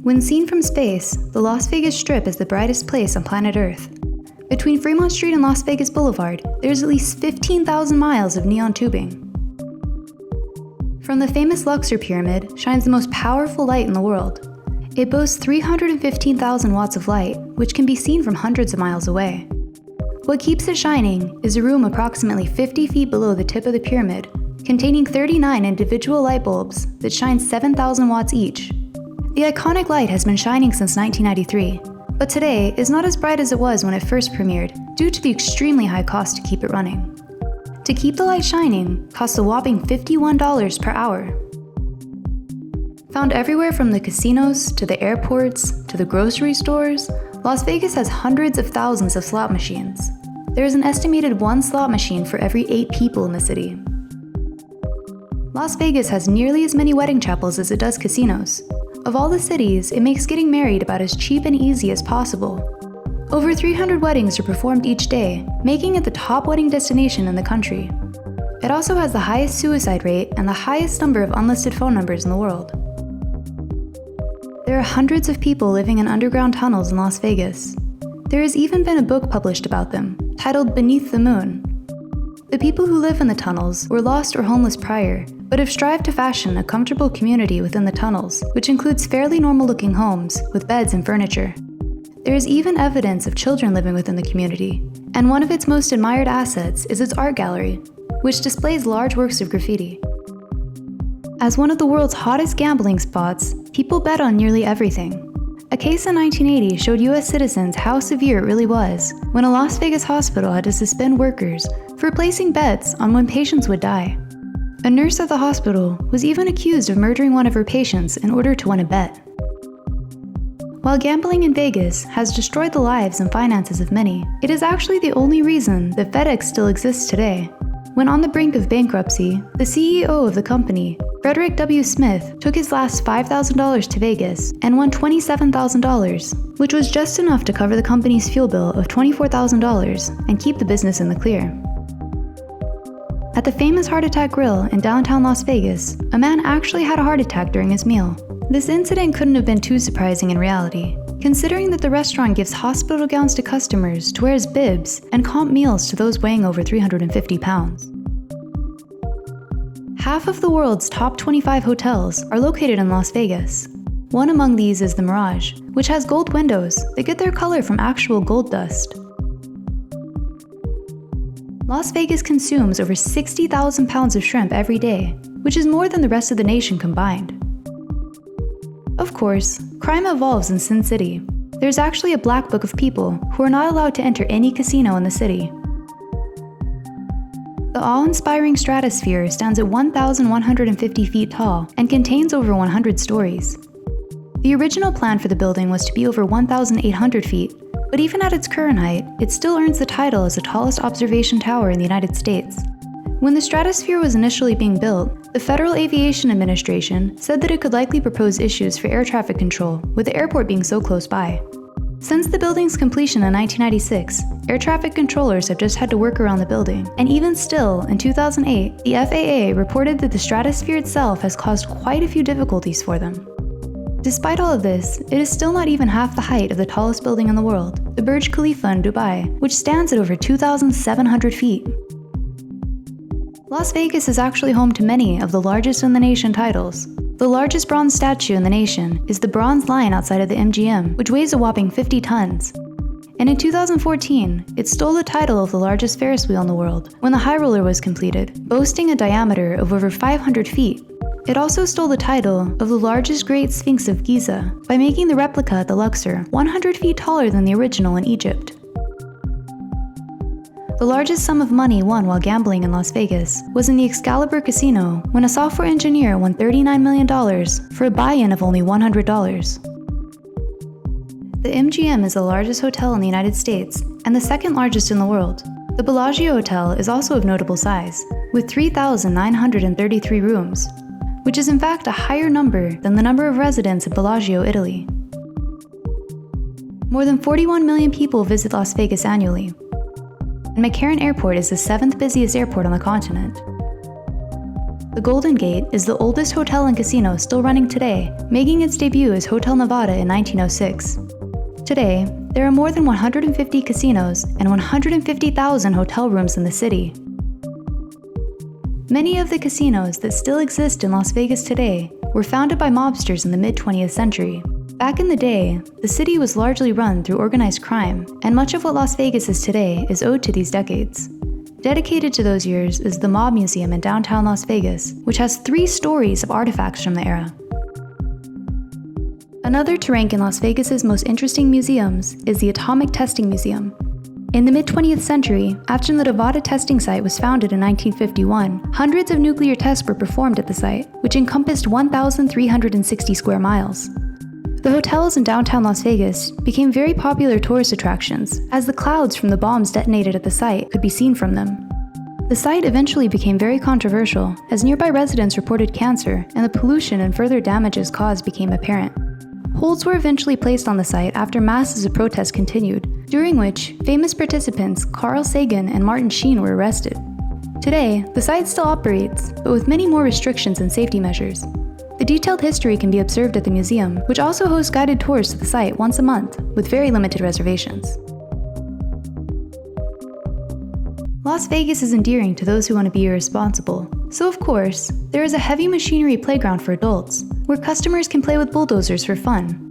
When seen from space, the Las Vegas Strip is the brightest place on planet Earth. Between Fremont Street and Las Vegas Boulevard, there's at least 15,000 miles of neon tubing. From the famous Luxor pyramid shines the most powerful light in the world. It boasts 315,000 watts of light, which can be seen from hundreds of miles away. What keeps it shining is a room approximately 50 feet below the tip of the pyramid, containing 39 individual light bulbs that shine 7,000 watts each. The iconic light has been shining since 1993, but today is not as bright as it was when it first premiered due to the extremely high cost to keep it running. To keep the light shining costs a whopping $51 per hour. Found everywhere from the casinos to the airports to the grocery stores, Las Vegas has hundreds of thousands of slot machines. There is an estimated 1 slot machine for every 8 people in the city. Las Vegas has nearly as many wedding chapels as it does casinos. Of all the cities, it makes getting married about as cheap and easy as possible. Over 300 weddings are performed each day, making it the top wedding destination in the country. It also has the highest suicide rate and the highest number of unlisted phone numbers in the world. There are hundreds of people living in underground tunnels in Las Vegas. There has even been a book published about them, titled Beneath the Moon. The people who live in the tunnels were lost or homeless prior, but have strived to fashion a comfortable community within the tunnels, which includes fairly normal-looking homes with beds and furniture. There is even evidence of children living within the community, and one of its most admired assets is its art gallery, which displays large works of graffiti. As one of the world's hottest gambling spots, people bet on nearly everything. A case in 1980 showed US citizens how severe it really was when a Las Vegas hospital had to suspend workers for placing bets on when patients would die. A nurse at the hospital was even accused of murdering one of her patients in order to win a bet. While gambling in Vegas has destroyed the lives and finances of many, it is actually the only reason that FedEx still exists today. When on the brink of bankruptcy, the CEO of the company, Frederick W. Smith, took his last $5,000 to Vegas and won $27,000, which was just enough to cover the company's fuel bill of $24,000 and keep the business in the clear. At the famous Heart Attack Grill in downtown Las Vegas, a man actually had a heart attack during his meal. This incident couldn't have been too surprising in reality, considering that the restaurant gives hospital gowns to customers to wear as bibs and comp meals to those weighing over 350 pounds. Half of the world's top 25 hotels are located in Las Vegas. One among these is the Mirage, which has gold windows that get their color from actual gold dust. Las Vegas consumes over 60,000 pounds of shrimp every day, which is more than the rest of the nation combined. Of course, crime evolves in Sin City. There's actually a black book of people who are not allowed to enter any casino in the city. The awe-inspiring Stratosphere stands at 1,150 feet tall and contains over 100 stories. The original plan for the building was to be over 1,800 feet, but even at its current height, it still earns the title as the tallest observation tower in the United States. When the Stratosphere was initially being built, the Federal Aviation Administration said that it could likely propose issues for air traffic control, with the airport being so close by. Since the building's completion in 1996, air traffic controllers have just had to work around the building, and even still, in 2008, the FAA reported that the Stratosphere itself has caused quite a few difficulties for them. Despite all of this, it is still not even half the height of the tallest building in the world, the Burj Khalifa in Dubai, which stands at over 2,700 feet. Las Vegas is actually home to many of the largest in the nation titles. The largest bronze statue in the nation is the Bronze Lion outside of the MGM, which weighs a whopping 50 tons. And in 2014, it stole the title of the largest Ferris wheel in the world when the High Roller was completed, boasting a diameter of over 500 feet. It also stole the title of the largest Great Sphinx of Giza by making the replica at the Luxor 100 feet taller than the original in Egypt. The largest sum of money won while gambling in Las Vegas was in the Excalibur Casino when a software engineer won $39 million for a buy-in of only $100. The MGM is the largest hotel in the United States and the second largest in the world. The Bellagio Hotel is also of notable size, with 3,933 rooms, which is in fact a higher number than the number of residents in Bellagio, Italy. More than 41 million people visit Las Vegas annually, and McCarran Airport is the 7th busiest airport on the continent. The Golden Gate is the oldest hotel and casino still running today, making its debut as Hotel Nevada in 1906. Today, there are more than 150 casinos and 150,000 hotel rooms in the city. Many of the casinos that still exist in Las Vegas today were founded by mobsters in the mid-20th century. Back in the day, the city was largely run through organized crime, and much of what Las Vegas is today is owed to these decades. Dedicated to those years is the Mob Museum in downtown Las Vegas, which has 3 stories of artifacts from the era. Another to rank in Las Vegas's most interesting museums is the Atomic Testing Museum. In the mid-20th century, after the Nevada testing site was founded in 1951, hundreds of nuclear tests were performed at the site, which encompassed 1,360 square miles. The hotels in downtown Las Vegas became very popular tourist attractions, as the clouds from the bombs detonated at the site could be seen from them. The site eventually became very controversial, as nearby residents reported cancer, and the pollution and further damages caused became apparent. Holds were eventually placed on the site after masses of protest continued, during which famous participants Carl Sagan and Martin Sheen were arrested. Today, the site still operates, but with many more restrictions and safety measures. The detailed history can be observed at the museum, which also hosts guided tours to the site once a month, with very limited reservations. Las Vegas is endearing to those who want to be irresponsible. So of course, there is a heavy machinery playground for adults, where customers can play with bulldozers for fun.